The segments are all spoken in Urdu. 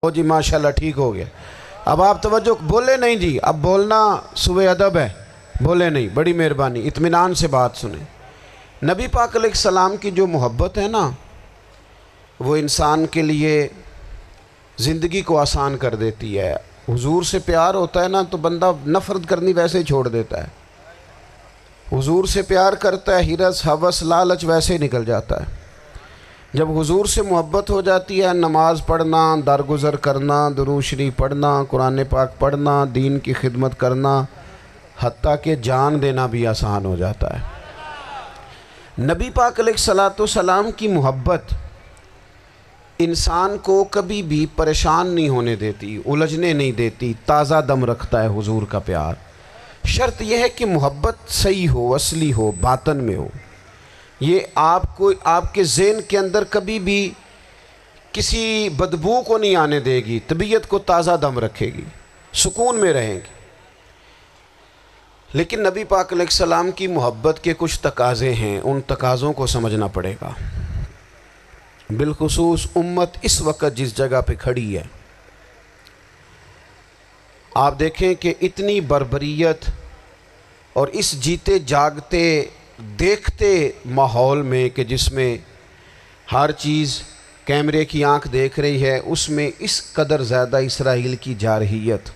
او جی ماشاءاللہ ٹھیک ہو گیا۔ اب آپ توجہ بولے نہیں جی، اب بولنا سوء ادب ہے، بولے نہیں، بڑی مہربانی اطمینان سے بات سنیں۔ نبی پاک علیہ السلام کی جو محبت ہے نا، وہ انسان کے لیے زندگی کو آسان کر دیتی ہے۔ حضور سے پیار ہوتا ہے نا تو بندہ نفرت کرنی ویسے ہی چھوڑ دیتا ہے۔ حضور سے پیار کرتا ہے، ہرس ہوس لالچ ویسے ہی نکل جاتا ہے۔ جب حضور سے محبت ہو جاتی ہے، نماز پڑھنا، درگزر کرنا، درود شریف پڑھنا، قرآن پاک پڑھنا، دین کی خدمت کرنا، حتیٰ کہ جان دینا بھی آسان ہو جاتا ہے۔ نبی پاک علیہ السلام کی محبت انسان کو کبھی بھی پریشان نہیں ہونے دیتی، الجھنے نہیں دیتی، تازہ دم رکھتا ہے حضور کا پیار۔ شرط یہ ہے کہ محبت صحیح ہو، اصلی ہو، باطن میں ہو۔ یہ آپ کے ذہن کے اندر کبھی بھی کسی بدبو کو نہیں آنے دے گی، طبیعت کو تازہ دم رکھے گی، سکون میں رہیں گی۔ لیکن نبی پاک علیہ السلام کی محبت کے کچھ تقاضے ہیں، ان تقاضوں کو سمجھنا پڑے گا۔ بالخصوص امت اس وقت جس جگہ پہ کھڑی ہے، آپ دیکھیں کہ اتنی بربریت اور اس جیتے جاگتے دیکھتے ماحول میں کہ جس میں ہر چیز کیمرے کی آنکھ دیکھ رہی ہے، اس میں اس قدر زیادہ اسرائیل کی جارحیت،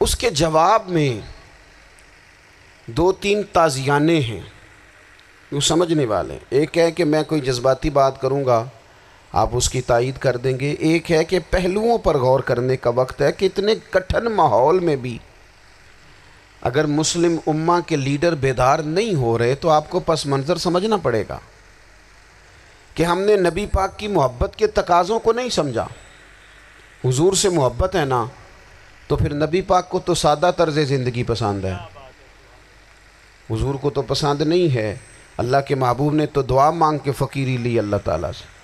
اس کے جواب میں دو تین تازیانے ہیں وہ سمجھنے والے۔ ایک ہے کہ میں کوئی جذباتی بات کروں گا، آپ اس کی تائید کر دیں گے۔ ایک ہے کہ پہلوؤں پر غور کرنے کا وقت ہے کہ اتنے کٹھن ماحول میں بھی اگر مسلم امہ کے لیڈر بیدار نہیں ہو رہے تو آپ کو پس منظر سمجھنا پڑے گا کہ ہم نے نبی پاک کی محبت کے تقاضوں کو نہیں سمجھا۔ حضور سے محبت ہے نا تو پھر نبی پاک کو تو سادہ طرز زندگی پسند ہے، حضور کو تو پسند نہیں ہے۔ اللہ کے محبوب نے تو دعا مانگ کے فقیری لی اللہ تعالیٰ سے۔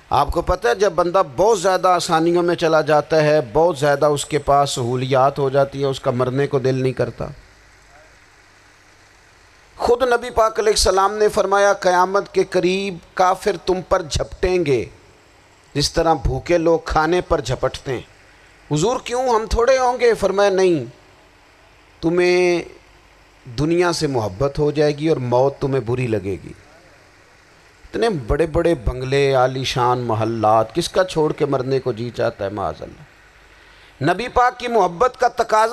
آپ کو پتہ ہے جب بندہ بہت زیادہ آسانیوں میں چلا جاتا ہے، بہت زیادہ اس کے پاس سہولیات ہو جاتی ہے، اس کا مرنے کو دل نہیں کرتا۔ خود نبی پاک علیہ السلام نے فرمایا قیامت کے قریب کافر تم پر جھپٹیں گے جس طرح بھوکے لوگ کھانے پر جھپٹتے ہیں۔ حضور کیوں، ہم تھوڑے ہوں گے؟ فرمایا نہیں، تمہیں دنیا سے محبت ہو جائے گی اور موت تمہیں بری لگے گی۔ اتنے بڑے بڑے بنگلے، عالی شان محلات، کس کا چھوڑ کے مرنے کو جی چاہتا ہے معاذ اللہ۔ نبی پاک کی محبت کا تقاضا